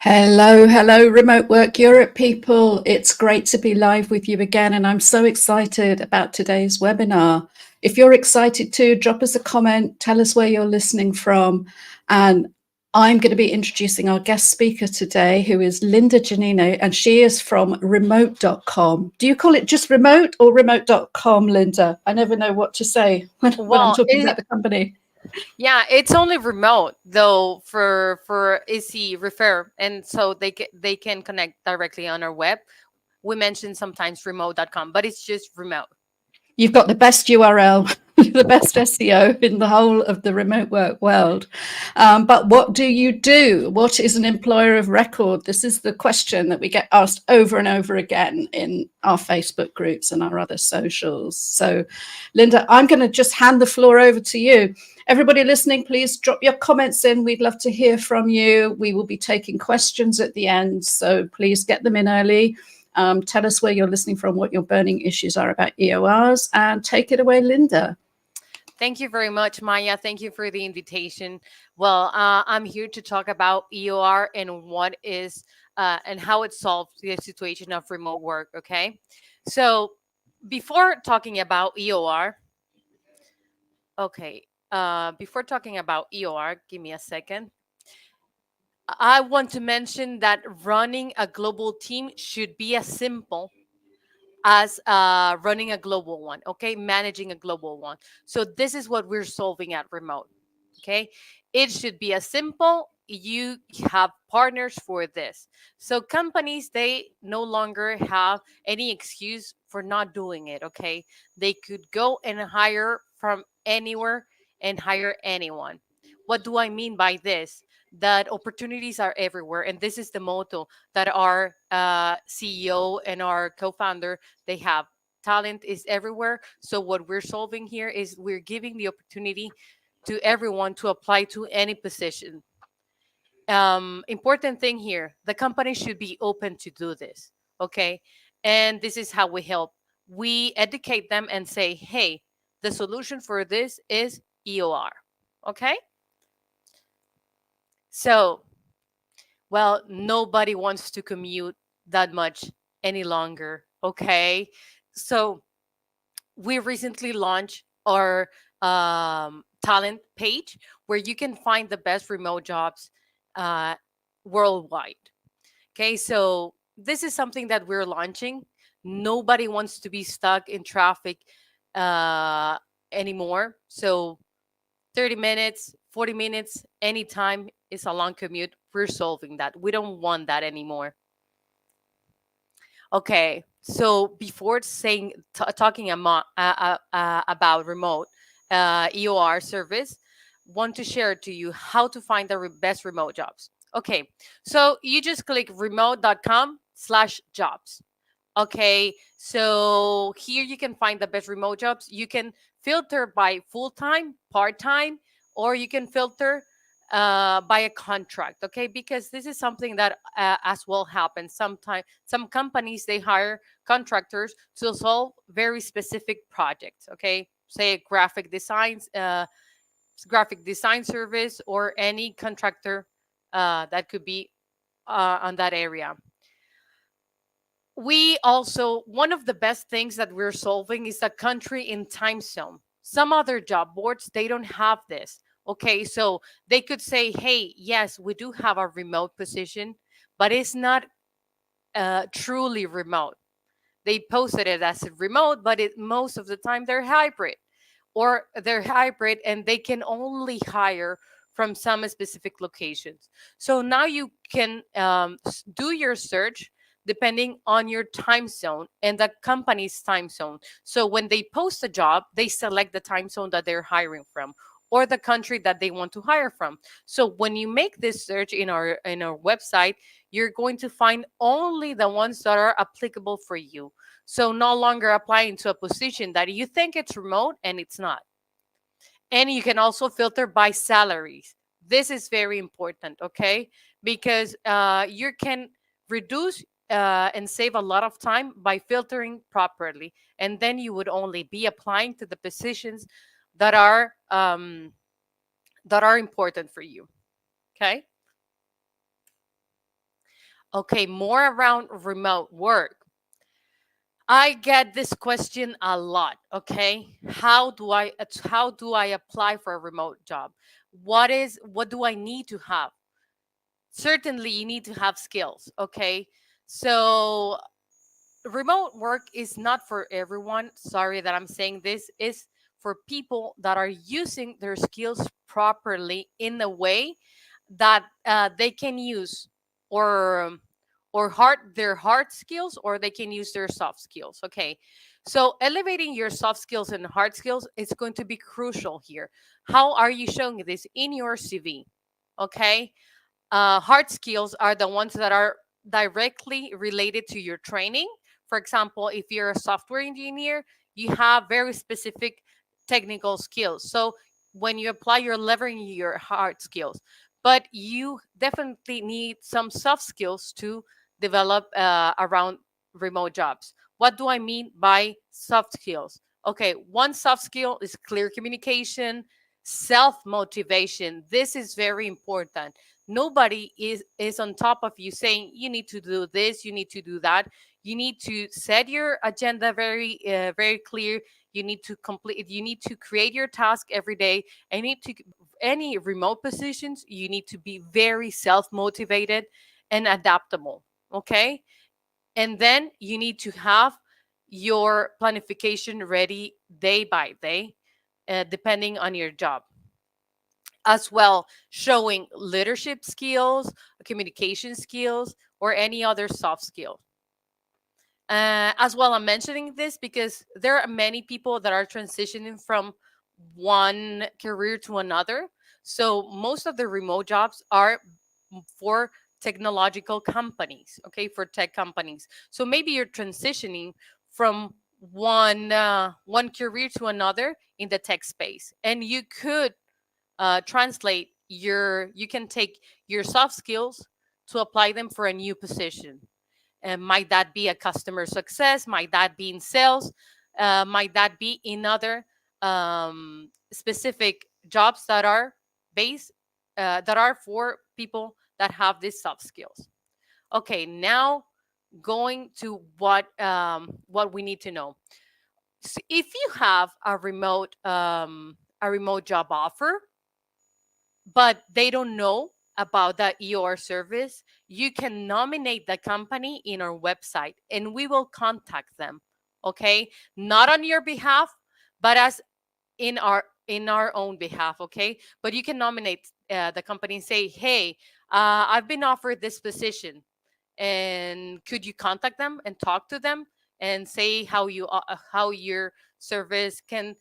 Hello, hello, Remote Work Europe people. It's great to be live with you again, and I'm so excited about today's webinar. If you're excited too, drop us a comment, tell us where you're listening from, and I'm going to be introducing our guest speaker today, who is Linda Janineh, and she is from remote.com. Do you call it just remote or remote.com, Linda? I never know what to say when I'm Well, talking about the company. yeah, it's only remote though for easy refer, and so they can connect directly on our web. We mentioned sometimes remote.com, but it's just remote. You've got the best URL, the best SEO in the whole of the remote work world. But what do you do? What is an employer of record? This is the question that we get asked over and over again in our Facebook groups and our other socials. So, Linda, I'm going to just hand the floor over to you. Everybody listening, please drop your comments in. We'd love to hear from you. We will be taking questions at the end, so please get them in early. Tell us where you're listening from, what your burning issues are about EORs, and take it away, Linda. Thank you very much, Maya. Thank you for the invitation. Well, I'm here to talk about EOR and what is and how it solves the situation of remote work. Okay, so before talking about EOR, okay, before talking about EOR, give me a second. I want to mention that running a global team should be as simple as running a global one, okay? Managing a global one. So, this is what we're solving at remote, okay? It should be as simple. You have partners for this. So, companies, they no longer have any excuse for not doing it, okay? They could go and hire from anywhere and hire anyone. What do I mean by this? That opportunities are everywhere, and this is the motto that our CEO and our co-founder, they have. Talent is everywhere. So what we're solving here is we're giving the opportunity to everyone to apply to any position. Important thing here, the company should be open to do this, okay? And this is how we help. We educate them and say, hey, the solution for this is EOR, okay? So, well, nobody wants to commute that much any longer, okay? So, we recently launched our talent page where you can find the best remote jobs uh, worldwide. Okay, so this is something that we're launching. Nobody wants to be stuck in traffic uh, anymore. So 30 minutes, 40 minutes, anytime is a long commute. We're solving that. We don't want that anymore. Okay, so before talking about remote EOR service, want to share to you how to find the best remote jobs. Okay, so you just click remote.com/jobs. Okay, so here you can find the best remote jobs. You can filter by full time, part time, or you can filter by a contract. Okay, because this is something that as well happens. Sometimes some companies, they hire contractors to solve very specific projects. Okay, say graphic design service, or any contractor that could be on that area. We also, one of the best things that we're solving is a country in time zone. Some other job boards, they don't have this. Okay, so they could say, hey, yes, we do have a remote position, but it's not truly remote. They posted it as a remote, but most of the time they're hybrid, or they're hybrid and they can only hire from some specific locations. So now you can do your search depending on your time zone and the company's time zone. So when they post a job, they select the time zone that they're hiring from, or the country that they want to hire from. So when you make this search in our website, you're going to find only the ones that are applicable for you. So no longer applying to a position that you think it's remote and it's not. And you can also filter by salaries. This is very important, okay? Because you can reduce and save a lot of time by filtering properly. And then you would only be applying to the positions that are important for you. Okay. Okay, more around remote work. I get this question a lot. Okay, how do I apply for a remote job? What do I need to have? Certainly, you need to have skills. Okay, so remote work is not for everyone. Sorry that I'm saying this. Is for people that are using their skills properly in a way that they can use, or their hard skills, or they can use their soft skills. Okay, so elevating your soft skills and hard skills is going to be crucial here. How are you showing this in your CV? Okay, hard skills are the ones that are directly related to your training. For example, if you're a software engineer, you have very specific technical skills. So when you apply, you're leveraging your hard skills, but you definitely need some soft skills to develop around remote jobs. What do I mean by soft skills? Okay, one soft skill is clear communication, self motivation. This is very important. Nobody is on top of you saying you need to do this, you need to do that. You need to set your agenda very clear. You need to complete, you need to create your task every day. And you need to, any remote positions, you need to be very self motivated and adaptable. Okay, and then you need to have your planification ready day by day, depending on your job as well, showing leadership skills, communication skills, or any other soft skill. As well, I'm mentioning this because there are many people that are transitioning from one career to another. So most of the remote jobs are for technological companies, okay, for tech companies. So maybe you're transitioning from one career to another in the tech space, and you could translate you can take your soft skills to apply them for a new position. And might that be a customer success, might that be in sales, might that be in other specific jobs that are based that are for people that have these soft skills. Okay, now going to what we need to know. So if you have a remote job offer, but they don't know about the EOR service, you can nominate the company in our website and we will contact them. Okay, not on your behalf, but as in our own behalf. Okay, but you can nominate the company and say, hey, I've been offered this position, and could you contact them and talk to them and say how your service can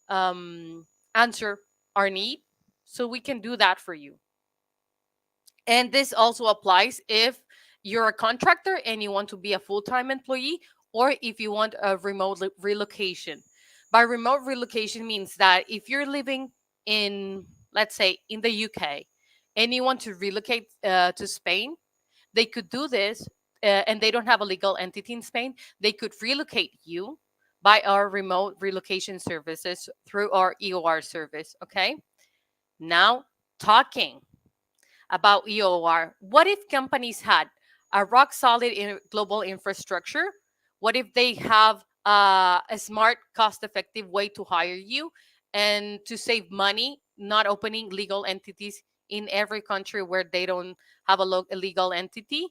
um, answer our need, so we can do that for you. And this also applies if you're a contractor and you want to be a full-time employee, or if you want a remote relocation. By remote relocation means that if you're living in, let's say, in the UK, and you want to relocate to Spain, they could do this, and they don't have a legal entity in Spain. They could relocate you by our remote relocation services through our EOR service. Okay. Now, talking about EOR. What if companies had a rock solid global infrastructure? What if they have a smart, cost effective way to hire you and to save money, not opening legal entities in every country where they don't have a legal entity?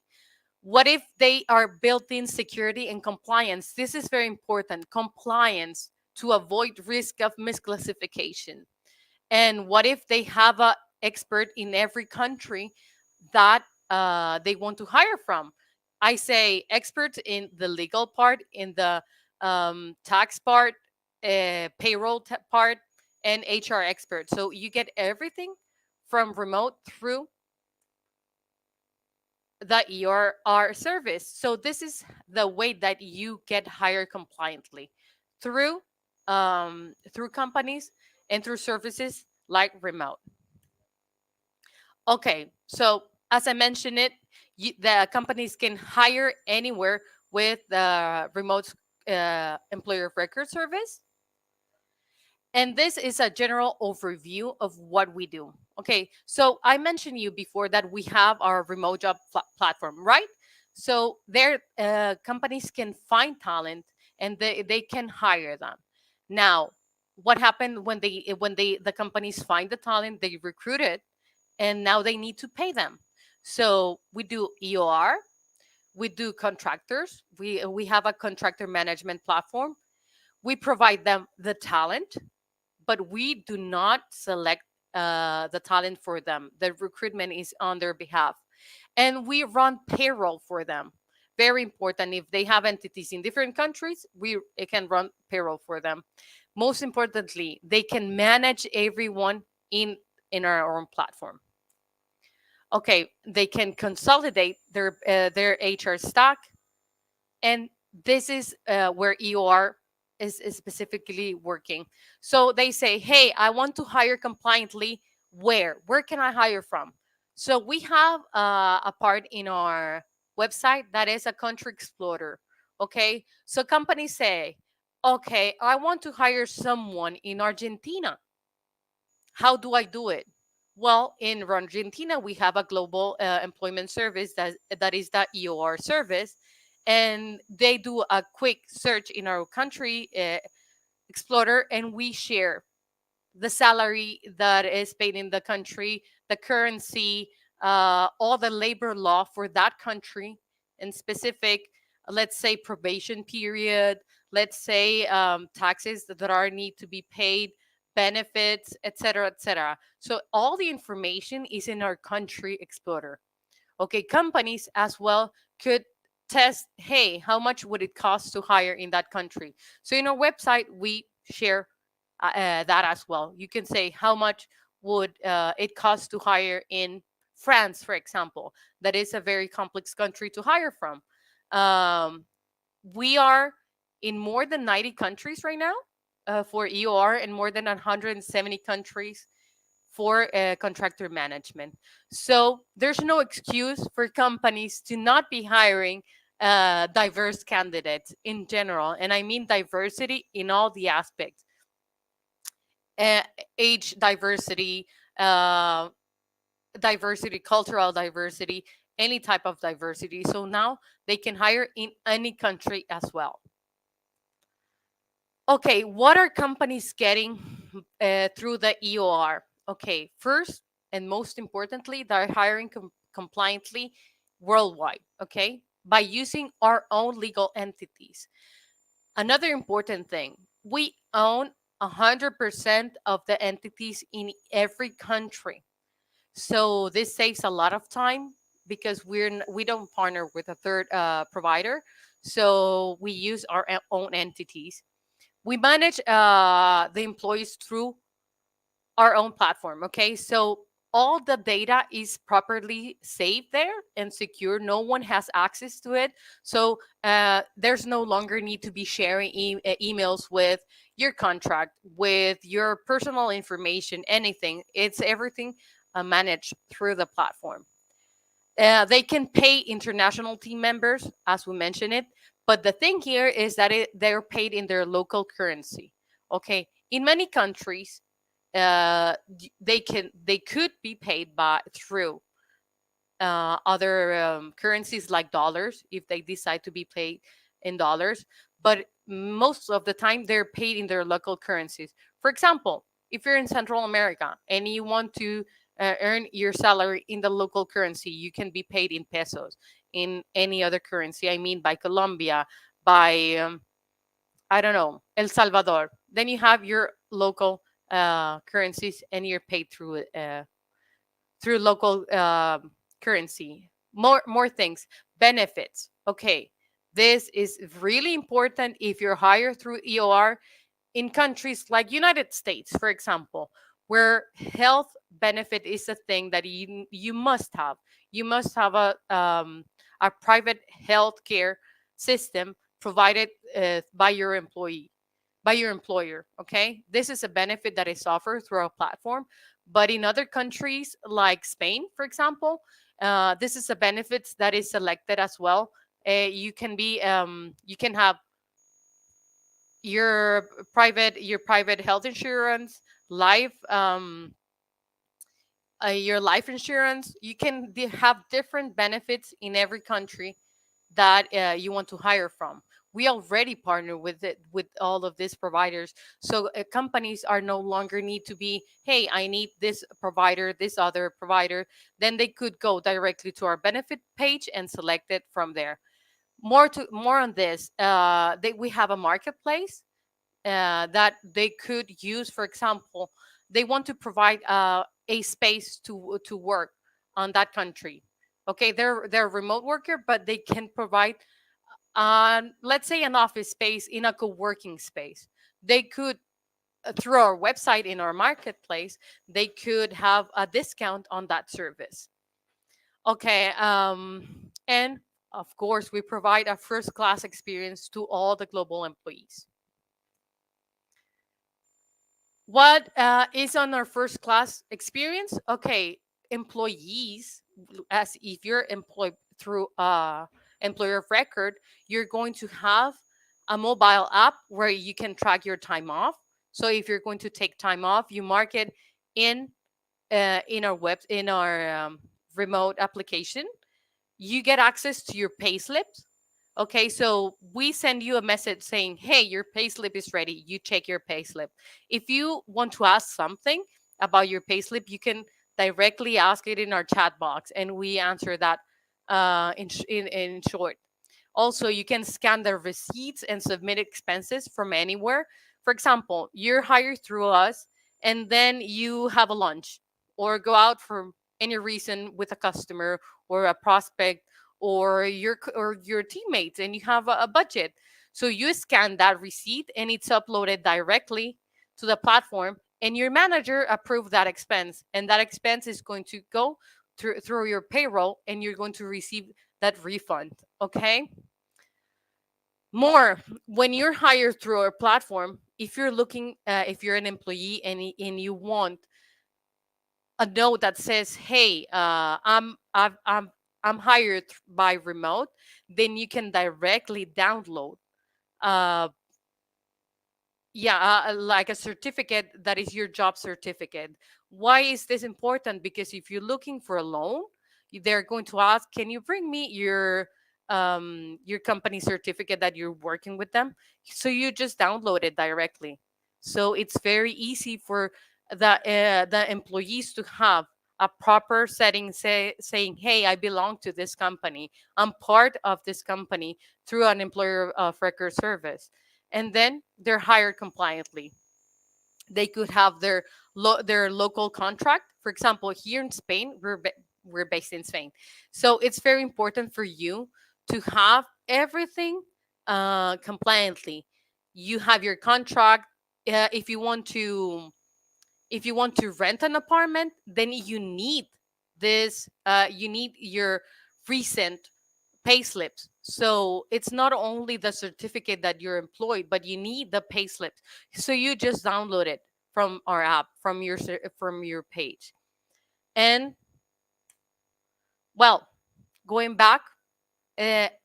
What if they are built in security and compliance? This is very important, compliance, to avoid risk of misclassification. And what if they have a expert in every country that they want to hire from? I say experts in the legal part, in the tax part, payroll part, and HR experts. So you get everything from remote through the EOR service. So this is the way that you get hired compliantly, through through companies and through services like remote. Okay, so as I mentioned it, the companies can hire anywhere with the remote employer of record service. And this is a general overview of what we do. Okay, so I mentioned you before that we have our remote job platform, right? So their companies can find talent and they can hire them. Now, what happened when the companies find the talent, they recruit it, and now they need to pay them. So we do EOR, we do contractors. We have a contractor management platform. We provide them the talent, but we do not select the talent for them. The recruitment is on their behalf, and we run payroll for them. Very important. If they have entities in different countries, we it can run payroll for them. Most importantly, they can manage everyone in our own platform. Okay, they can consolidate their HR stack, and this is where EOR is specifically working. So they say, hey, I want to hire compliantly. Where can I hire from? So we have a part in our website that is a country explorer. Okay, so companies say, okay, I want to hire someone in Argentina. How do I do it? Well, in Argentina, we have a global employment service that is the EOR service, and they do a quick search in our country explorer, and we share the salary that is paid in the country, the currency, all the labor law for that country, and specific, let's say, probation period, let's say taxes that are need to be paid, benefits, etc., etc. So all the information is in our country explorer. Okay, companies as well could test, hey, how much would it cost to hire in that country? So in our website, we share that as well. You can say how much would it cost to hire in France, for example. That is a very complex country to hire from. Um, we are in more than 90 countries right now for EOR, and more than 170 countries for contractor management. So there's no excuse for companies to not be hiring diverse candidates in general. And I mean diversity in all the aspects: uh, age diversity, uh, diversity, cultural diversity, any type of diversity. So now they can hire in any country as well. Okay, what are companies getting through the EOR? Okay, first and most importantly, they're hiring compliantly worldwide, okay, by using our own legal entities. Another important thing, we own 100% of the entities in every country. So this saves a lot of time because we don't partner with a third provider. So we use our own entities. We manage the employees through our own platform. Okay, so all the data is properly saved there and secure. No one has access to it. So there's no longer need to be sharing emails with your contract, with your personal information, anything. It's everything managed through the platform. They can pay international team members, as we mentioned it, but the thing here is that they're paid in their local currency. Okay, in many countries, they could be paid by through other currencies like dollars if they decide to be paid in dollars, but most of the time they're paid in their local currencies. For example, if you're in Central America and you want to earn your salary in the local currency, you can be paid in pesos. In any other currency, I mean by Colombia, by I don't know, El Salvador, then you have your local currencies and you're paid through local currency. More things, benefits. Okay, this is really important if you're hired through EOR in countries like United States, for example, where health benefit is a thing that you must have. You must have a private health care system provided by your employee, by your employer. Okay, this is a benefit that is offered through our platform. But in other countries like Spain, for example, this is a benefit that is selected as well. You can have your private health insurance, life your life insurance. You can have different benefits in every country that you want to hire from. We already partner with all of these providers, so companies are no longer need to be, hey, I need this provider, this other provider. Then they could go directly to our benefit page and select it from there. More on this, we have a marketplace that they could use. For example, they want to provide a space to work on that country. Okay, they're a remote worker, but they can provide, let's say, an office space in a co-working space. They could, through our website in our marketplace, they could have a discount on that service. Okay, and of course, we provide a first class experience to all the global employees. What is on our first class experience? Okay, employees, as if you're employed through employer of record, you're going to have a mobile app where you can track your time off. So if you're going to take time off, you mark it in in our remote application. You get access to your pay slips. Okay, so we send you a message saying, hey, your pay slip is ready. You check your pay slip. If you want to ask something about your pay slip, you can directly ask it in our chat box, and we answer that in short. Also, you can scan the receipts and submit expenses from anywhere. For example, you're hired through us, and then you have a lunch or go out for any reason with a customer or a prospect or your teammates, and you have a budget. So you scan that receipt and it's uploaded directly to the platform, and your manager approved that expense, and that expense is going to go through your payroll, and you're going to receive that refund. Okay, more, when you're hired through our platform, if you're looking, if you're an employee and you want a note that says, hey, I'm hired by remote, then you can directly download uh like a certificate that is your job certificate. Why is this important? Because if you're looking for a loan, they're going to ask, can you bring me your company certificate that you're working with them? So you just download it directly. So it's very easy for the employees to have a proper setting, saying, hey, I belong to this company, I'm part of this company, through an employer of record service. And then they're hired compliantly. They could have their local contract. For example, here in Spain, we're based in Spain, so it's very important for you to have everything compliantly. You have your contract. If you want to, rent an apartment, then you need this. You need your recent pay slips. So it's not only the certificate that you're employed, but you need the pay slips. So you just download it from our app, from your page. And well, going back,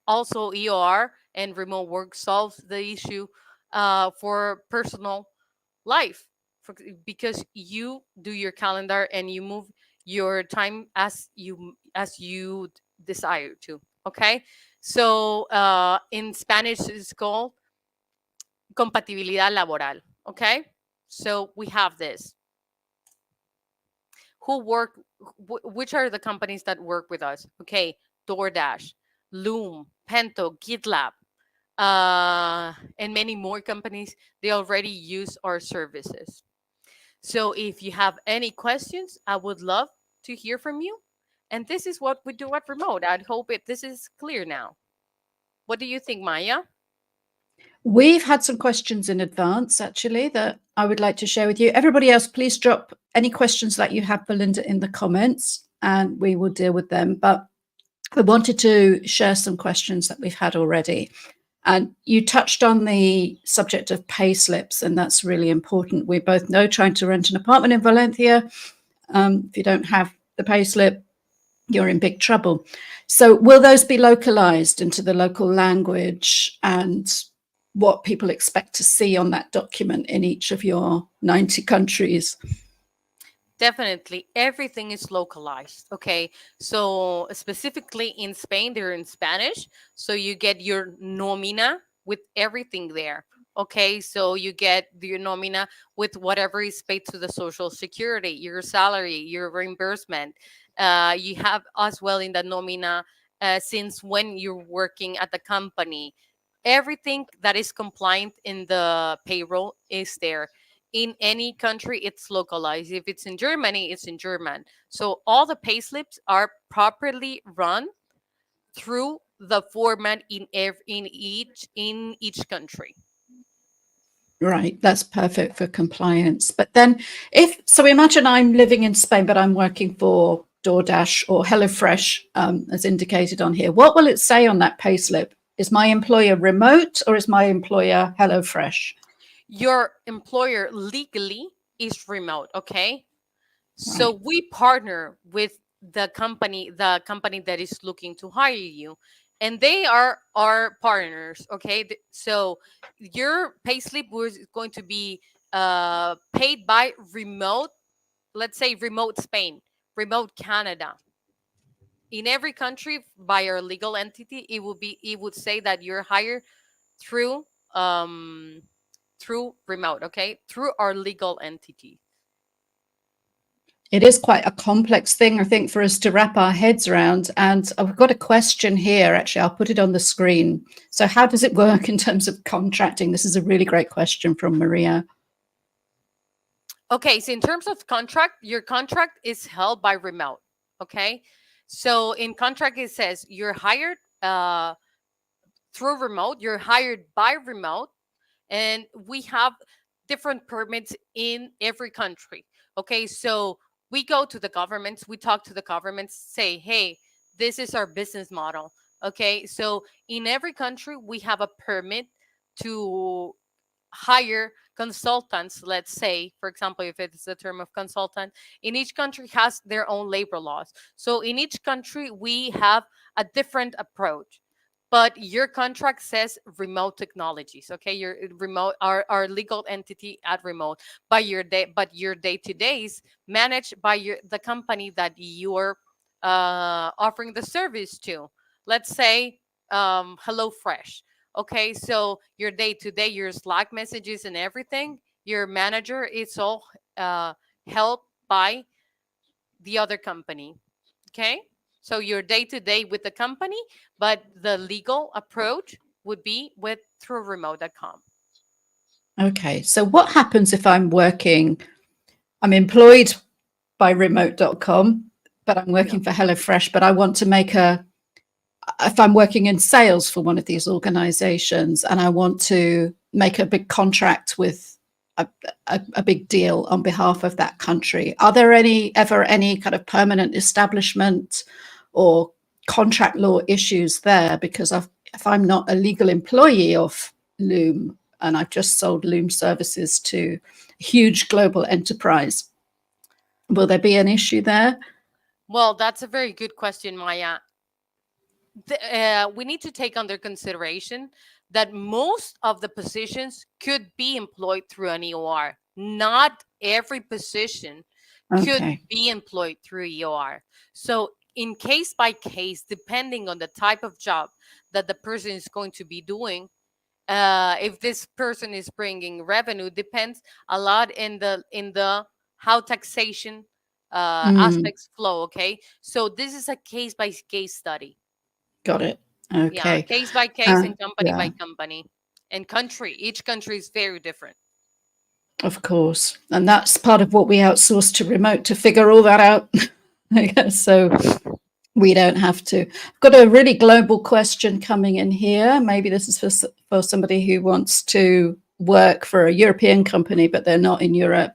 also EOR and remote work solves the issue for personal life, because you do your calendar and you move your time as you desire to. Okay, so in Spanish it's called compatibilidad laboral. Okay, so we have this. Which are the companies that work with us? Okay, DoorDash, Loom, Pento, GitLab, and many more companies. They already use our services. So if you have any questions, I would love to hear from you. And this is what we do at Remote. I hope this is clear now. What do you think, Maya? We've had some questions in advance, actually, that I would like to share with you. Everybody else, please drop any questions that you have for Linda in the comments, and we will deal with them. But I wanted to share some questions that we've had already. And you touched on the subject of pay slips, and that's really important. We both know, trying to rent an apartment in Valencia, if you don't have the pay slip, you're in big trouble. So will those be localized into the local language, and what people expect to see on that document in each of your 90 countries? Definitely. Everything is localized. Okay. So, specifically in Spain, they're in Spanish. So, you get your nomina with everything there. Okay. So, you get your nomina with whatever is paid to the social security, your salary, your reimbursement. You have as well in the nomina since when you're working at the company. Everything that is compliant in the payroll is there. In any country, it's localized. If it's in Germany, it's in German. So all the payslips are properly run through the format in each country. Right, that's perfect for compliance. But then, if so, imagine I'm living in Spain, but I'm working for DoorDash or HelloFresh, as indicated on here. What will it say on that payslip? Is my employer remote or is my employer HelloFresh? Your employer legally is remote, okay? So Right. we partner with the company that is looking to hire you, and they are our partners. Okay, so your payslip was going to be paid by remote, let's say remote Spain, remote Canada. In every country, by our legal entity, it would say that you're hired through um through remote. Okay, through our legal entity. It is quite a complex thing, I think, for us to wrap our heads around. And I've got a question here. Actually, I'll put it on the screen. So, how does it work in terms of contracting? This is a really great question from Maria. Okay, so in terms of contract, your contract is held by remote. Okay, so in contract it says you're hired through remote, you're hired by remote, and we have different permits in every country. Okay, so we go to the governments, we talk to the governments, say, hey, this is our business model. Okay, so in every country we have a permit to hire consultants. Let's say, for example, if it's the term of consultant, in each country has their own labor laws. So in each country we have a different approach, but your contract says remote technologies. Okay, your remote, our legal entity at remote, but your day-to-days managed by the company that you're offering the service to. Let's say hello fresh. Okay, so your day-to-day, your Slack messages and everything, your manager, it's all held by the other company. Okay, so your day-to-day with the company, but the legal approach would be with through remote.com. Okay, so what happens if I'm employed by remote.com, but I'm Yeah. working for HelloFresh, but I want to if I'm working in sales for one of these organizations and I want to make a big contract with a big deal on behalf of that country, are there ever any kind of permanent establishment or contract law issues there? Because if I'm not a legal employee of Loom and I've just sold Loom services to a huge global enterprise, will there be an issue there? Well, that's a very good question, Maya. We need to take under consideration that most of the positions could be employed through an EOR. Not every position could Okay. be employed through EOR. So, in case by case, depending on the type of job that the person is going to be doing, if this person is bringing revenue, depends a lot in the how taxation Mm, aspects flow. Okay, so this is a case by case study. got it. Yeah, Okay. case by case and company by Yeah, company and country. Each country is very different. of course. And that's part of what we outsource to remote to figure all that out. I guess so we don't have to. I've got a really global question coming in here. Maybe this is for somebody who wants to work for a European company, but they're not in Europe.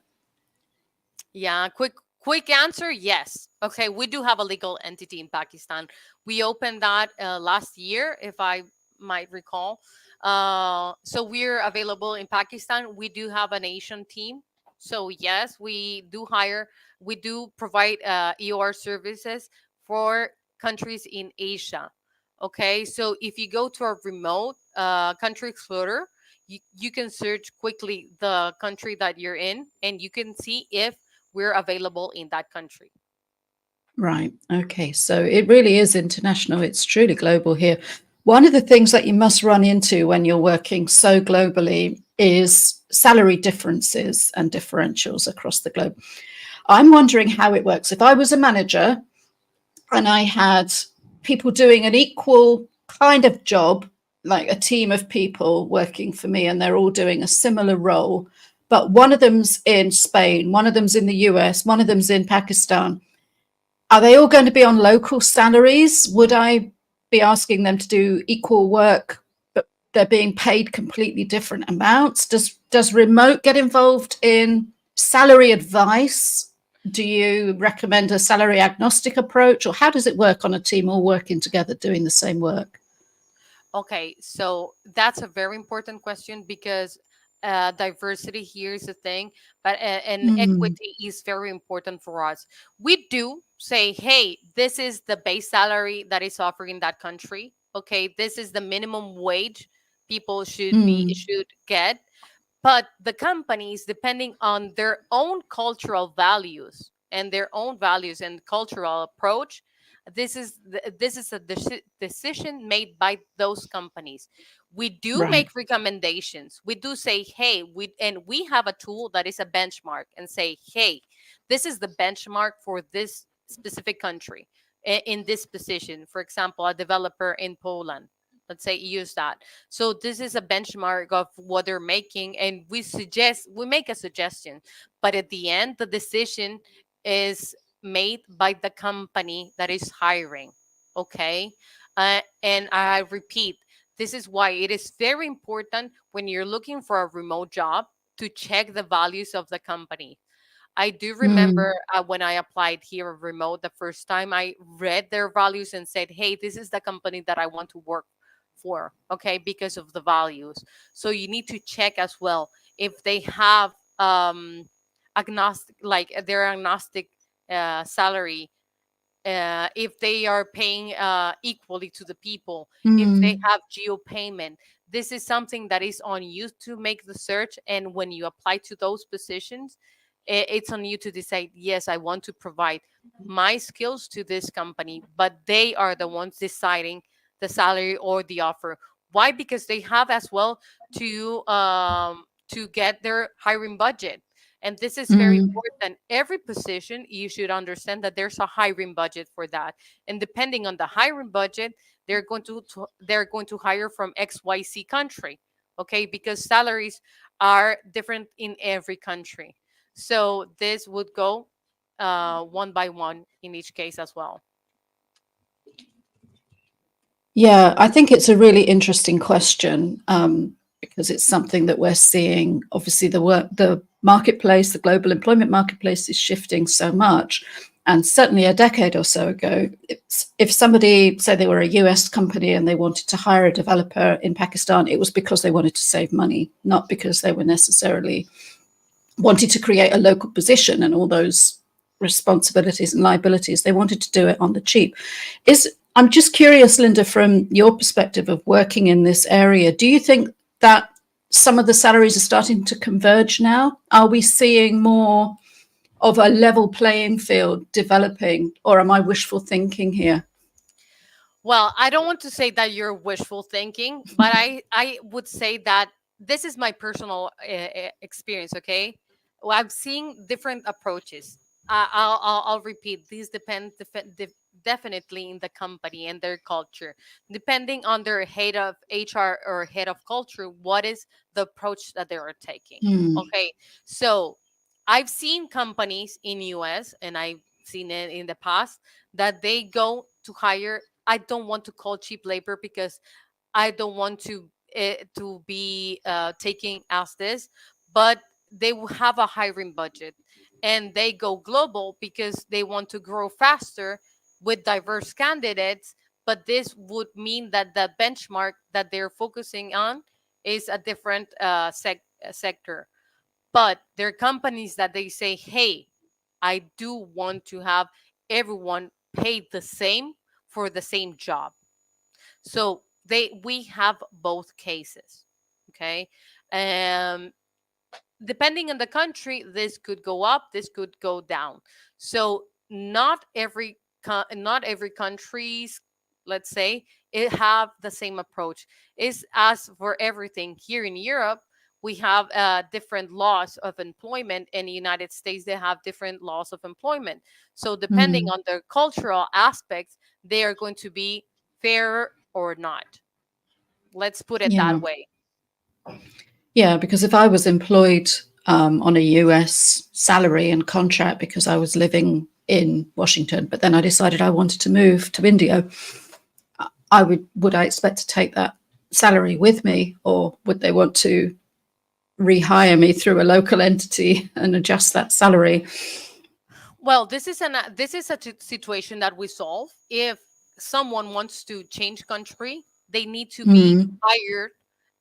Yeah, quick answer, yes. Okay, we do have a legal entity in Pakistan. We opened that last year, if I might recall. So we're available in Pakistan. We do have an Asian team. So yes, we do provide EOR services for countries in Asia. Okay, so if you go to our remote country explorer, you can search quickly the country that you're in, and you can see if we're available in that country. Right. Okay. So it really is international. It's truly global here. One of the things that you must run into when you're working so globally is salary differences and differentials across the globe. I'm wondering how it works. If I was a manager and I had people doing an equal kind of job, like a team of people working for me, and they're all doing a similar role, but one of them's in Spain, one of them's in the US, one of them's in Pakistan, are they all going to be on local salaries? Would I be asking them to do equal work, but they're being paid completely different amounts? Does remote get involved in salary advice? Do you recommend a salary agnostic approach, or how does it work on a team all working together doing the same work? Okay, so that's a very important question because diversity here is a thing, but and Mm, equity is very important for us. We do say, hey, this is the base salary that is offered in that country. Okay, this is the minimum wage people mm, should get, but the companies, depending on their own cultural values and their own values and cultural approach, this is a decision made by those companies. We do right. make recommendations. We do say, hey, we have a tool that is a benchmark and say, hey, this is the benchmark for this specific country in this position. For example, a developer in Poland, let's say, use that. So this is a benchmark of what they're making, and we make a suggestion, but at the end, the decision is made by the company that is hiring. Okay, and I repeat, this is why it is very important when you're looking for a remote job to check the values of the company. I do Mm, remember when I applied here remote the first time, I read their values and said, hey, this is the company that I want to work for, okay, because of the values. So you need to check as well if they have agnostic, like their agnostic salary, if they are paying equally to the people, if they mm, have geo payment. This is something that is on you to make the search. And when you apply to those positions, it's on you to decide, yes, I want to provide my skills to this company, but they are the ones deciding the salary or the offer. Why? Because they have as well to get their hiring budget. And this is very mm, important. Every position, you should understand that there's a hiring budget for that. And depending on the hiring budget, they're going to hire from XYZ country. Okay, because salaries are different in every country. So this would go one by one in each case as well. Yeah, I think it's a really interesting question, because it's something that we're seeing. Obviously, the marketplace, the global employment marketplace, is shifting so much. And certainly a decade or so ago, if somebody, say they were a US company and they wanted to hire a developer in Pakistan, it was because they wanted to save money, not because they were necessarily wanted to create a local position and all those responsibilities and liabilities. They wanted to do it on the cheap. I'm just curious, Linda, from your perspective of working in this area, do you think that some of the salaries are starting to converge now? Are we seeing more of a level playing field developing, or am I wishful thinking here? Well, I don't want to say that you're wishful thinking, but I would say that this is my personal experience. Okay, well, I'm seeing different approaches. I'll repeat. These depend definitely in the company and their culture, depending on their head of HR or head of culture. What is the approach that they are taking? Hmm. Okay, so I've seen companies in US, and I've seen it in the past, that they go to hire. I don't want to call cheap labor because I don't want to be taking as this, but they will have a hiring budget, and they go global because they want to grow faster with diverse candidates. But this would mean that the benchmark that they're focusing on is a different sector. But there are companies that they say, hey, I do want to have everyone paid the same for the same job. So we have both cases. Okay. Um depending on the country, this could go up, this could go down. So not every country's, let's say, it have the same approach. Is as for everything here in Europe, we have different laws of employment. In the United States, they have different laws of employment. So depending Mm, on the cultural aspects, they are going to be fair or not. Let's put it yeah. that way. Yeah, because if I was employed on a US salary and contract because I was living in Washington, but then I decided I wanted to move to India, would I expect to take that salary with me, or would they want to rehire me through a local entity and adjust that salary? Well, this is a situation that we solve. If someone wants to change country, they need to be Mm, hired,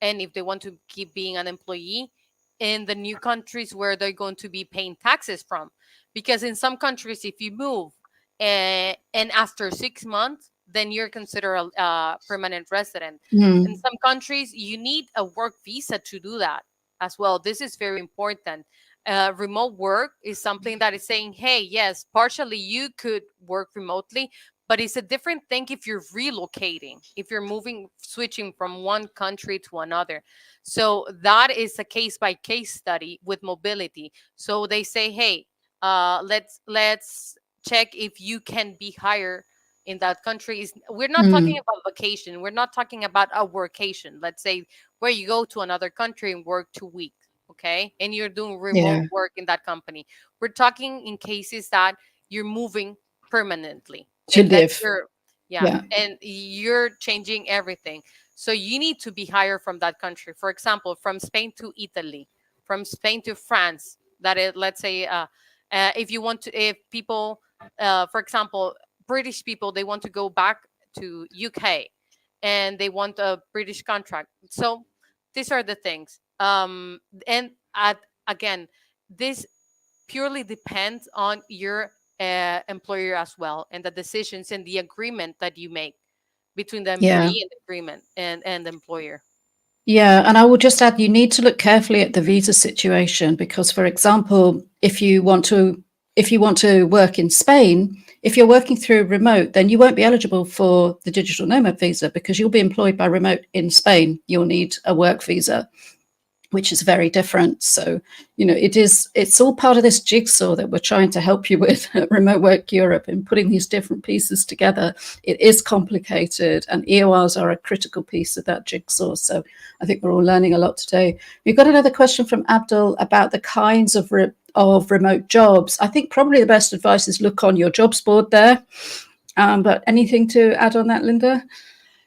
and if they want to keep being an employee in the new countries where they're going to be paying taxes from, because in some countries, if you move and after 6 months, then you're considered a permanent resident. In mm, some countries, you need a work visa to do that as well. This is very important. Remote work is something that is saying, hey, yes, partially you could work remotely, but it's a different thing if you're relocating, if you're moving, switching from one country to another. So that is a case by case study with mobility. So they say, hey, let's check if you can be hired in that country. We're not talking mm, about vacation, we're not talking about a workation, let's say, where you go to another country and work 2 weeks, okay, and you're doing remote yeah, work in that company. We're talking in cases that you're moving permanently, to and that live. you're, yeah, Yeah, and you're changing everything. So you need to be hired from that country. For example, from Spain to Italy, from Spain to France. That is, let's say, if you want to, if people, for example, British people, they want to go back to UK and they want a British contract. So these are the things. And again, this purely depends on your employer as well, and the decisions and the agreement that you make between the yeah. employee and the agreement and the employer. Yeah, and I will just add, you need to look carefully at the visa situation because, for example, if you want to work in Spain, if you're working through remote, then you won't be eligible for the digital nomad visa because you'll be employed by remote in Spain. You'll need a work visa, which is very different. So, it's all part of this jigsaw that we're trying to help you with at Remote Work Europe in putting these different pieces together. It is complicated, and EORs are a critical piece of that jigsaw. So I think we're all learning a lot today. We've got another question from Abdul about the kinds of remote jobs. I think probably the best advice is look on your jobs board there. But anything to add on that, Linda?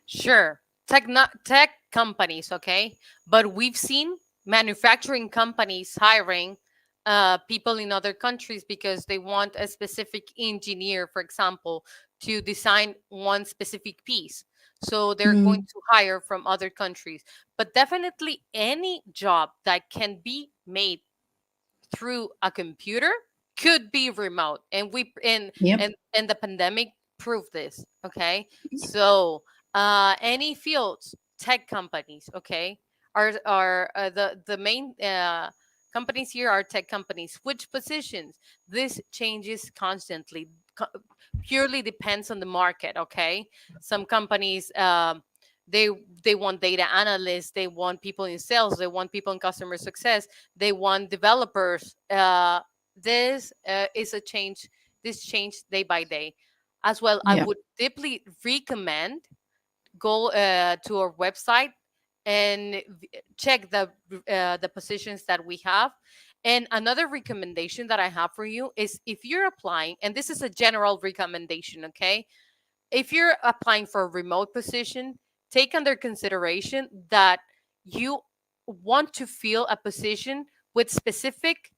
Sure. Tech companies, okay? But we've seen manufacturing companies hiring people in other countries because they want a specific engineer, for example, to design one specific piece. So they're going Mm, to hire from other countries. But definitely any job that can be made through a computer could be remote, and we yep. and the pandemic proved this, okay. So any fields, tech companies, okay, are the main companies here are tech companies. Which positions? This changes constantly. Purely depends on the market, okay. Some companies, they they want data analysts, they want people in sales, they want people in customer success, they want developers. This is a change. This change day by day. As well, I Yeah. would deeply recommend go to our website and check the positions that we have. And another recommendation that I have for you is, if you're applying, and this is a general recommendation, okay, if you're applying for a remote position, take under consideration that you want to fill a position with specific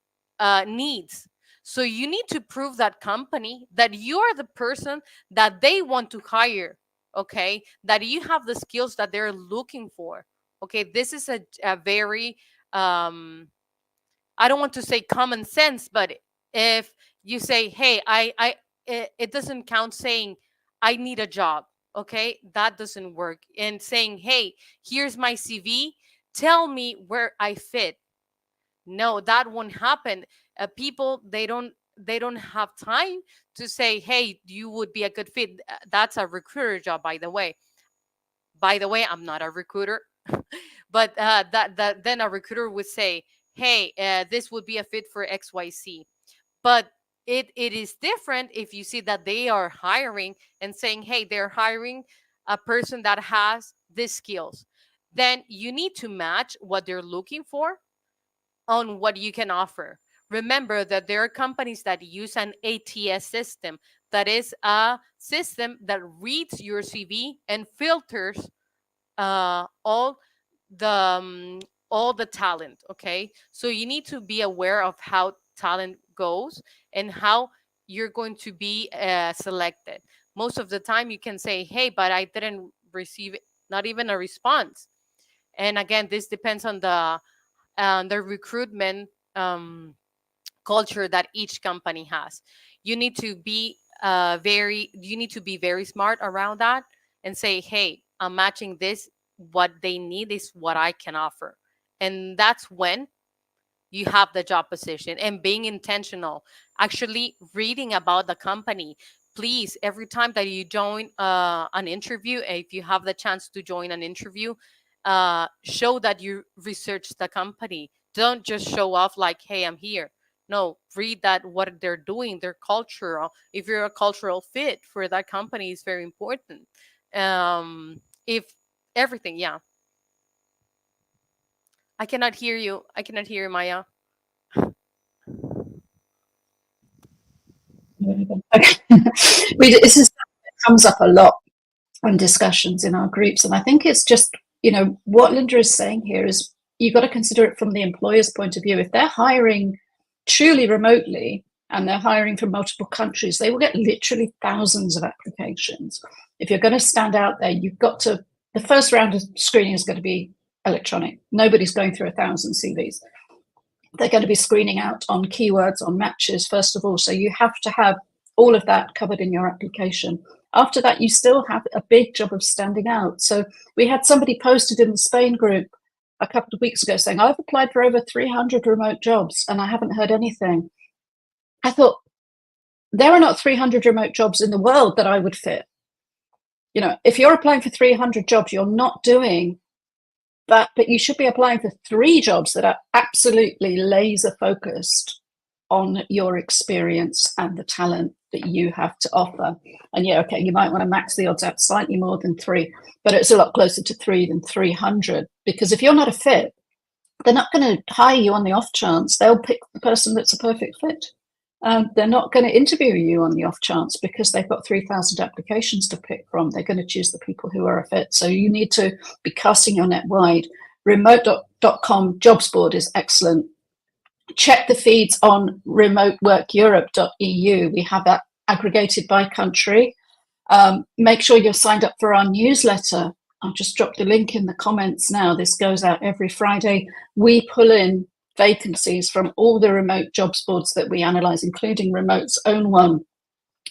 needs. So you need to prove that company that you are the person that they want to hire, okay? That you have the skills that they're looking for. Okay, this is a very I don't want to say common sense, but if you say, "Hey, it doesn't count saying I need a job." Okay, that doesn't work. And saying, "Hey, here's my CV. Tell me where I fit." No, that won't happen. People, they don't have time to say, hey, you would be a good fit. That's a recruiter job, by the way. I'm not a recruiter. But that then a recruiter would say, hey, this would be a fit for XYZ. But it is different if you see that they are hiring and saying, hey, they're hiring a person that has these skills. Then you need to match what they're looking for on what you can offer. Remember that there are companies that use an ATS system, that is a system that reads your CV and filters all the all the talent. Okay, so you need to be aware of how talent goes and how you're going to be selected. Most of the time you can say, hey, but I didn't receive not even a response. And again, this depends on the recruitment culture that each company has. You need to be very smart around that and say, hey, I'm matching this. What they need is what I can offer. And that's when you have the job position, and being intentional, actually reading about the company. Please, every time that you join an interview, if you have the chance to join an interview, show that you research the company. Don't just show off like, hey, I'm here. No, read that what they're doing, their culture. If you're a cultural fit for that company is very important. If everything, yeah. I cannot hear you. I cannot hear you, Maya. Okay. This is comes up a lot in discussions in our groups, and I think it's just, what Linda is saying here is you've got to consider it from the employer's point of view. If they're hiring truly remotely and they're hiring from multiple countries, they will get literally thousands of applications. If you're going to stand out there, you've got to, the first round of screening is going to be electronic. Nobody's going through 1,000 CVs. They're going to be screening out on keywords, on matches, first of all. So you have to have all of that covered in your application. After that, you still have a big job of standing out. So we had somebody posted in the Spain group a couple of weeks ago saying, I've applied for over 300 remote jobs and I haven't heard anything. I thought, there are not 300 remote jobs in the world that I would fit. If you're applying for 300 jobs, you're not doing that, but you should be applying for 3 jobs that are absolutely laser focused on your experience and the talent that you have to offer. And yeah, okay, you might want to max the odds out slightly more than 3, but it's a lot closer to 3 than 300, because if you're not a fit, they're not going to hire you on the off chance. They'll pick the person that's a perfect fit. They're not going to interview you on the off chance because they've got 3,000 applications to pick from. They're going to choose the people who are a fit. So you need to be casting your net wide. Remote.com jobs board is excellent. Check the feeds on remoteworkeurope.eu. We have that aggregated by country. Make sure you're signed up for our newsletter. I'll just drop the link in the comments now. This goes out every Friday. We pull in vacancies from all the remote jobs boards that we analyze, including Remote's own one.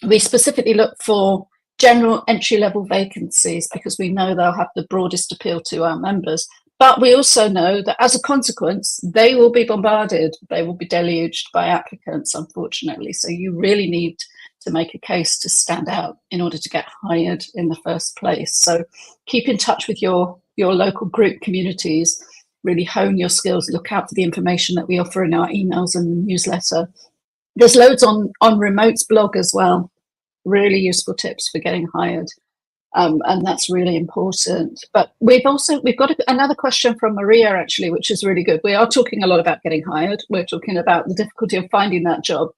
We specifically look for general entry-level vacancies because we know they'll have the broadest appeal to our members. But we also know that as a consequence, they will be bombarded. They will be deluged by applicants, unfortunately. So you really need to make a case to stand out in order to get hired in the first place. So keep in touch with your local group communities. Really hone your skills, look out for the information that we offer in our emails and the newsletter. There's loads on Remote's blog as well, really useful tips for getting hired. And that's really important. But we've got another question from Maria, actually, which is really good. We are talking a lot about getting hired. We're talking about the difficulty of finding that job.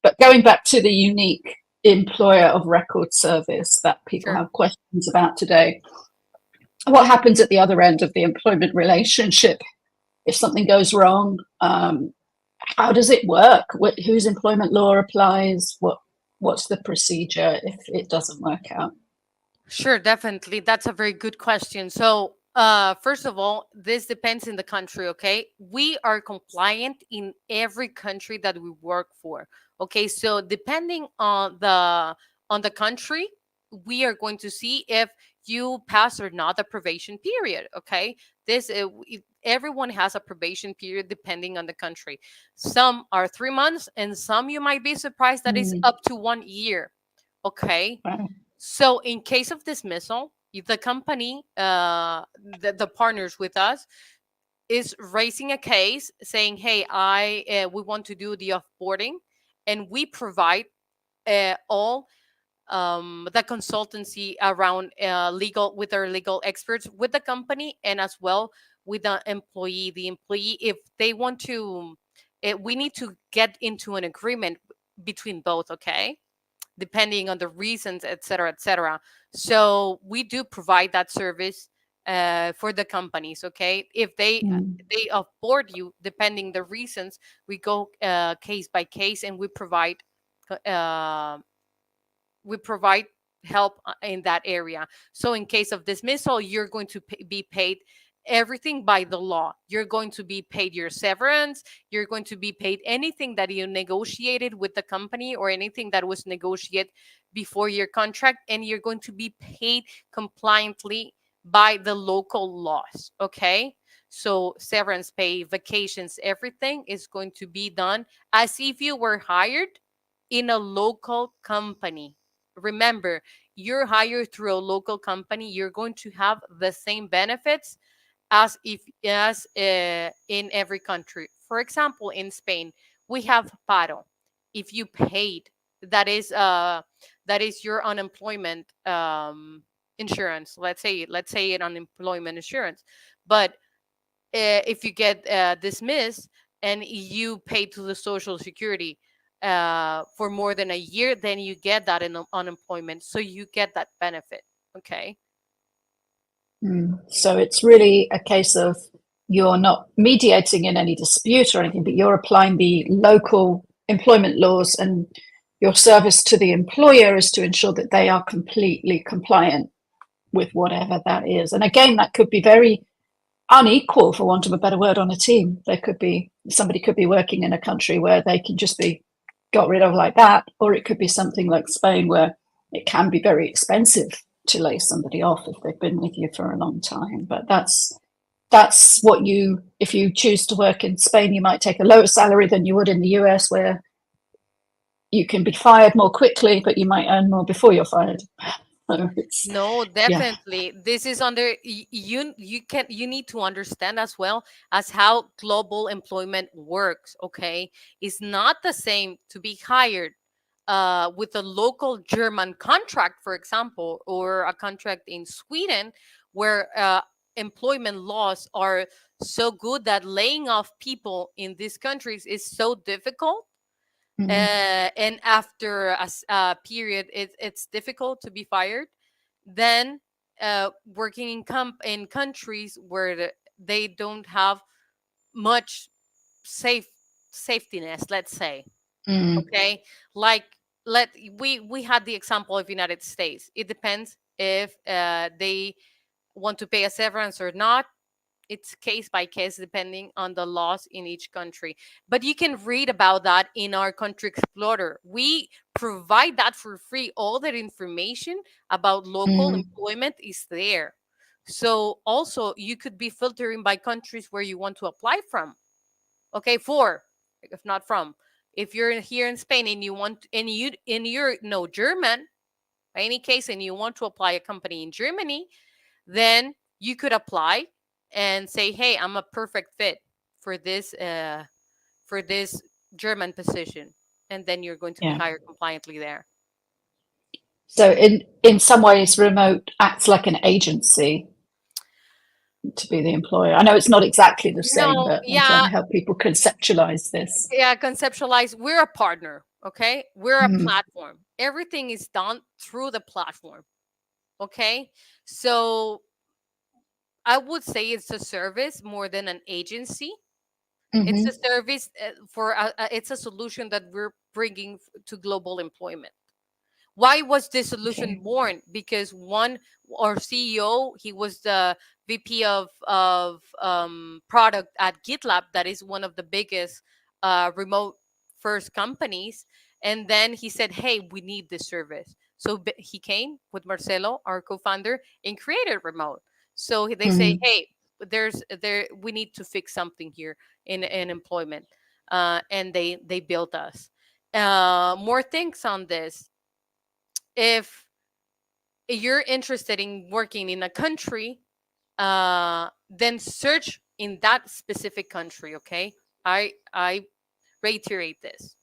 But going back to the unique employer of record service that people have questions about today, what happens at the other end of the employment relationship if something goes wrong? How does it work? Whose employment law applies? What's the procedure if it doesn't work out? Sure, definitely. That's a very good question. So, first of all, this depends in the country, okay? We are compliant in every country that we work for. Okay, so depending on the country, we are going to see if you pass or not the probation period. Okay, everyone has a probation period depending on the country. Some are 3 months, and some you might be surprised that is Mm. up to 1 year. Okay, Wow. so in case of dismissal, the company, the partners with us, is raising a case saying, "Hey, we want to do the offboarding, and we provide all the consultancy around legal with our legal experts with the company, and as well with the employee. The employee, if they want to, we need to get into an agreement between both. Okay." Depending on the reasons, et cetera, et cetera. So we do provide that service for the companies. Okay, if Mm. they offboard you, depending the reasons, we go case by case, and uh, we provide help in that area. So in case of dismissal, you're going to be paid everything by the law. You're going to be paid your severance. You're going to be paid anything that you negotiated with the company, or anything that was negotiated before your contract, and you're going to be paid compliantly by the local laws. Okay, so severance pay, vacations, everything is going to be done as if you were hired in a local company. Remember, you're hired through a local company, you're going to have the same benefits as in every country. For example, in Spain, we have paro. If you paid, that is your unemployment insurance. Let's say an unemployment insurance. But if you get dismissed and you pay to the social security for more than a year, then you get that in unemployment, so you get that benefit. Okay. Mm. So it's really a case of you're not mediating in any dispute or anything, but you're applying the local employment laws, and your service to the employer is to ensure that they are completely compliant with whatever that is. And again, that could be very unequal, for want of a better word, on a team. There could be somebody could be working in a country where they can just be got rid of like that, or it could be something like Spain where it can be very expensive to lay somebody off if they've been with you for a long time. But that's what you, if you choose to work in Spain, you might take a lower salary than you would in the US, where you can be fired more quickly, but you might earn more before you're fired. So it's, No, yeah. definitely. This is under you need to understand as well as how global employment works. Okay, it's not the same to be hired with a local German contract, for example, or a contract in Sweden, where employment laws are so good that laying off people in these countries is so difficult. Mm. And after a period, it's difficult to be fired. Then working in countries where they don't have much safe safety nets, let's say. Mm. Okay, like let we had the example of United States. It depends if they want to pay a severance or not. It's case by case depending on the laws in each country. But you can read about that in our country explorer. We provide that for free. All that information about local Mm. employment is there. So also you could be filtering by countries where you want to apply from. Okay, for, if not from. If you're here in Spain and you want and you're no German by any case, and you want to apply a company in Germany, then you could apply and say, "Hey, I'm a perfect fit for this German position," and then you're going to be Yeah. hired compliantly there. So in some ways, remote acts like an agency to be the employer. I know it's not exactly the same, No, but I'm trying yeah, to help people conceptualize this. yeah. Conceptualize. We're a partner. Okay, we're a Mm. platform. Everything is done through the platform. Okay, so I would say it's a service more than an agency. It's a Mm-hmm. service it's a solution that we're bringing to global employment. Why was this solution Okay. born? Because one, our CEO, he was the VP of product at GitLab, that is one of the biggest remote first companies. And then he said, "Hey, we need this service." So he came with Marcelo, our co-founder, and created remote. So they say, Mhm. hey, we need to fix something here in employment, and they built us more things on this. If you're interested in working in a country, then search in that specific country. Okay, I reiterate this.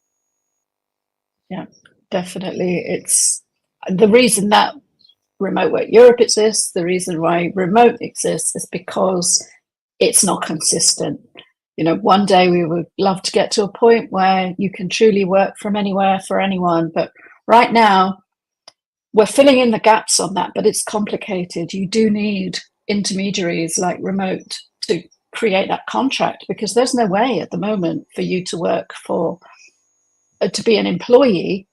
Yeah, definitely. It's the reason that Remote Work Europe exists, the reason why remote exists is because it's not consistent. You know, one day we would love to get to a point where you can truly work from anywhere for anyone. But right now, we're filling in the gaps on that, but it's complicated. You do need intermediaries like remote to create that contract because there's no way at the moment for you to work for, to be an employee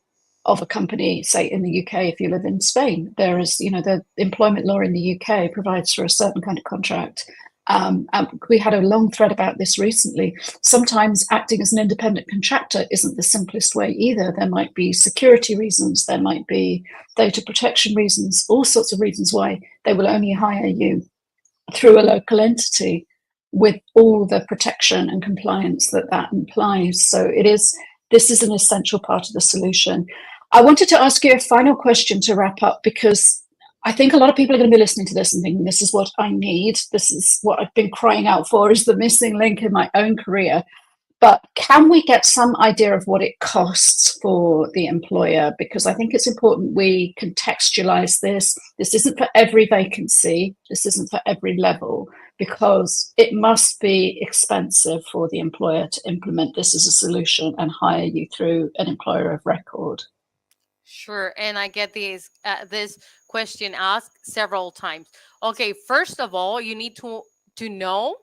of a company, say in the UK, if you live in Spain. There is, you know, the employment law in the UK provides for a certain kind of contract. And we had a long thread about this recently. Sometimes acting as an independent contractor isn't the simplest way either. There might be security reasons, there might be data protection reasons, all sorts of reasons why they will only hire you through a local entity with all the protection and compliance that that implies. So this is an essential part of the solution. I wanted to ask you a final question to wrap up, because I think a lot of people are going to be listening to this and thinking, this is what I need. This is what I've been crying out for, is the missing link in my own career. But can we get some idea of what it costs for the employer? Because I think it's important we contextualize this. This isn't for every vacancy. This isn't for every level, because it must be expensive for the employer to implement this as a solution and hire you through an employer of record. Sure, and I get this question asked several times. Okay, first of all, you need to know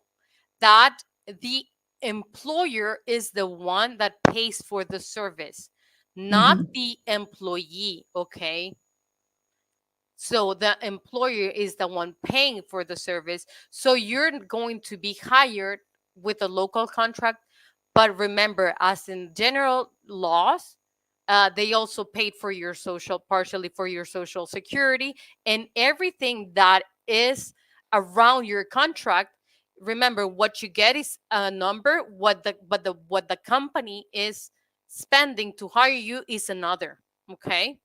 that the employer is the one that pays for the service, not Mm-hmm. the employee. Okay, so the employer is the one paying for the service. So you're going to be hired with a local contract. But remember, as in general laws, they also paid for your partially for your social security and everything that is around your contract. Remember, what you get is a number. What the company is spending to hire you is another. Okay,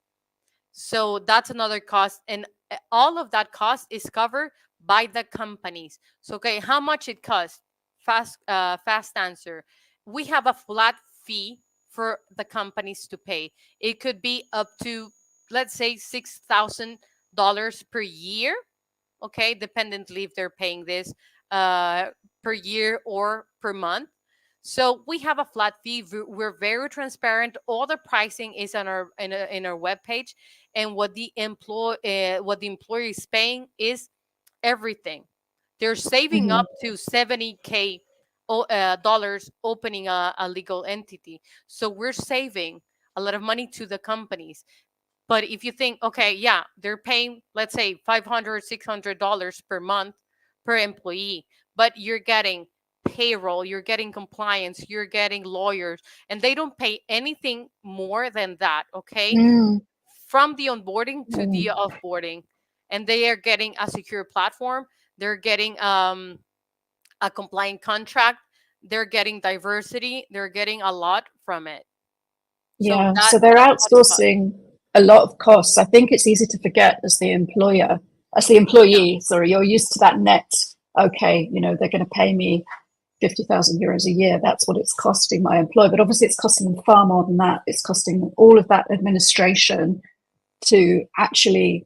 so that's another cost, and all of that cost is covered by the companies. So, okay, how much it costs? Fast answer. We have a flat fee for the companies to pay. It could be up to, let's say, $6,000 per year. Okay, dependently if they're paying this uh, per year or per month. So we have a flat fee. We're very transparent. All the pricing is on in our webpage, and what the employer is paying is everything. They're saving Mm-hmm. up to 70K dollars opening a legal entity. So we're saving a lot of money to the companies. But if you think, okay, yeah, they're paying, let's say, $500, $600 per month per employee, but you're getting payroll, you're getting compliance, you're getting lawyers, and they don't pay anything more than that, okay? From the onboarding to the Mm-hmm. offboarding. And they are getting a secure platform, they're getting a compliant contract, they're getting diversity, they're getting a lot from it. So Yeah, so they're that's what it costs. outsourcing a lot of costs. I think it's easy to forget as the employer, as the Yeah. employee, sorry, you're used to that net. Okay, you know, they're going to pay me 50,000 euros a year. That's what it's costing my employer. But obviously, it's costing them far more than that. It's costing all of that administration to actually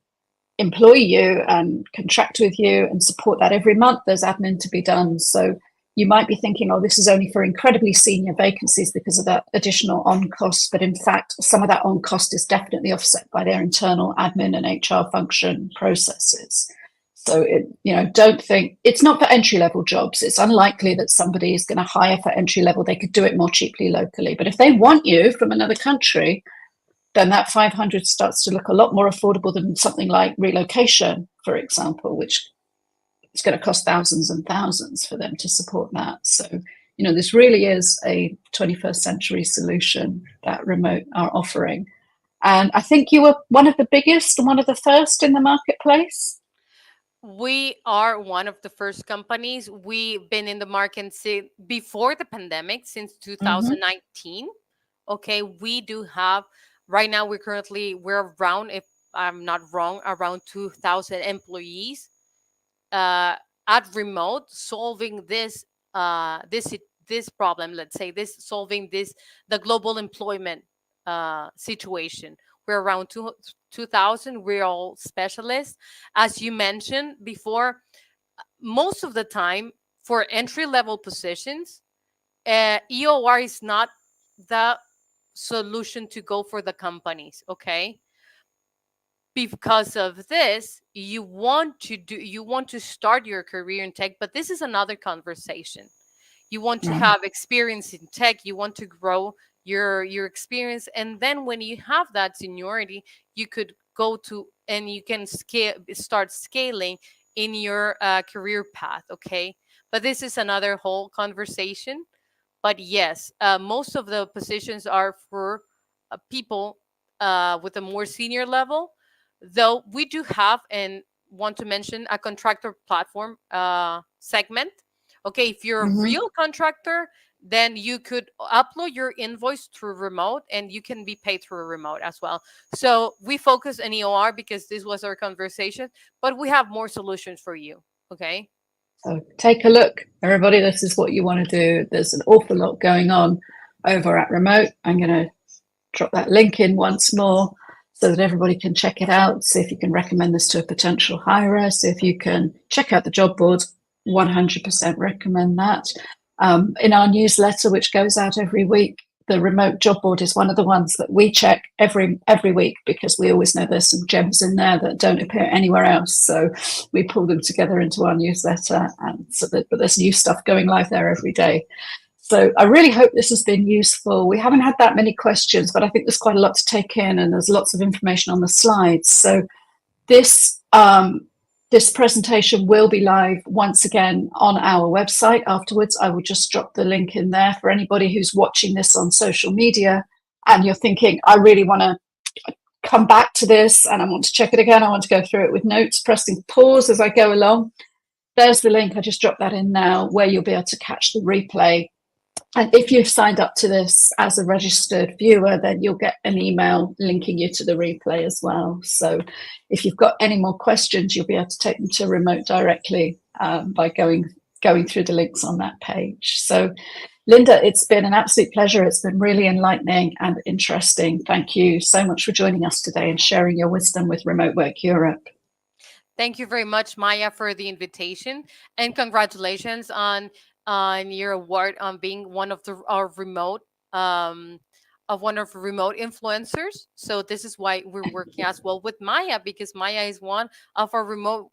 employ you and contract with you and support that every month. There's admin to be done. So you might be thinking, oh, this is only for incredibly senior vacancies because of that additional on cost. But in fact, some of that on cost is definitely offset by their internal admin and HR function processes. So don't think it's not for entry level jobs. It's unlikely that somebody is going to hire for entry level. They could do it more cheaply locally. But if they want you from another country, then that 500 starts to look a lot more affordable than something like relocation, for example, which is going to cost thousands and thousands for them to support that. So, this really is a 21st century solution that Remote are offering. And I think you were one of the biggest and one of the first in the marketplace. We are one of the first companies. We've been in the market since before the pandemic, since Mm-hmm. 2019. Okay, we do have right now. We're around, if I'm not wrong, around 2,000 employees at remote, solving this problem. Let's say this solving this the global employment situation. We're around 2,000. We're all specialists, as you mentioned before. Most of the time, for entry level positions, EOR is not the solution to go for the companies. Okay, because of this, you want to start your career in tech, but this is another conversation. You want to Right. have experience in tech, you want to grow your experience, and then when you have that seniority, you could go to and you can start scaling in your career path. Okay, but this is another whole conversation. But yes, most of the positions are for people with a more senior level, though we do have and want to mention a contractor platform segment. Okay, if you're a Mm-hmm. real contractor, then you could upload your invoice through remote and you can be paid through remote as well. So we focus on EOR because this was our conversation, but we have more solutions for you. Okay. So take a look, everybody. This is what you want to do. There's an awful lot going on over at Remote. I'm going to drop that link in once more so that everybody can check it out. See if you can recommend this to a potential hirer. See if you can check out the job boards. 100% recommend that. In our newsletter, which goes out every week, the Remote job board is one of the ones that we check every week because we always know there's some gems in there that don't appear anywhere else. So we pull them together into our newsletter, and but there's new stuff going live there every day. So I really hope this has been useful. We haven't had that many questions, but I think there's quite a lot to take in, and there's lots of information on the slides. So this this presentation will be live once again on our website afterwards. I will just drop the link in there for anybody who's watching this on social media and you're thinking, I really want to come back to this and I want to check it again. I want to go through it with notes, pressing pause as I go along. There's the link. I just dropped that in now where you'll be able to catch the replay. And if you've signed up to this as a registered viewer, then you'll get an email linking you to the replay as well. So if you've got any more questions, you'll be able to take them to Remote directly by going through the links on that page. So Linda, it's been an absolute pleasure. It's been really enlightening and interesting. Thank you so much for joining us today and sharing your wisdom with Remote Work Europe. Thank you very much, Maya, for the invitation, and congratulations on your award on being one of our remote one of remote influencers. So this is why we're working as well with Maya, because Maya is one of our remote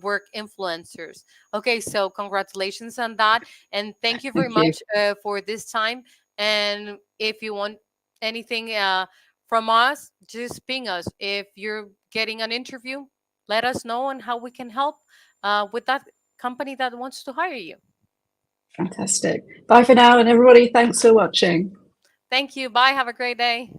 work influencers. Okay, so congratulations on that, and thank you very much for this time. And if you want anything from us, just ping us. If you're getting an interview, let us know on how we can help with that company that wants to hire you. Fantastic. Bye for now, and everybody, thanks for watching. Thank you. Bye. Have a great day.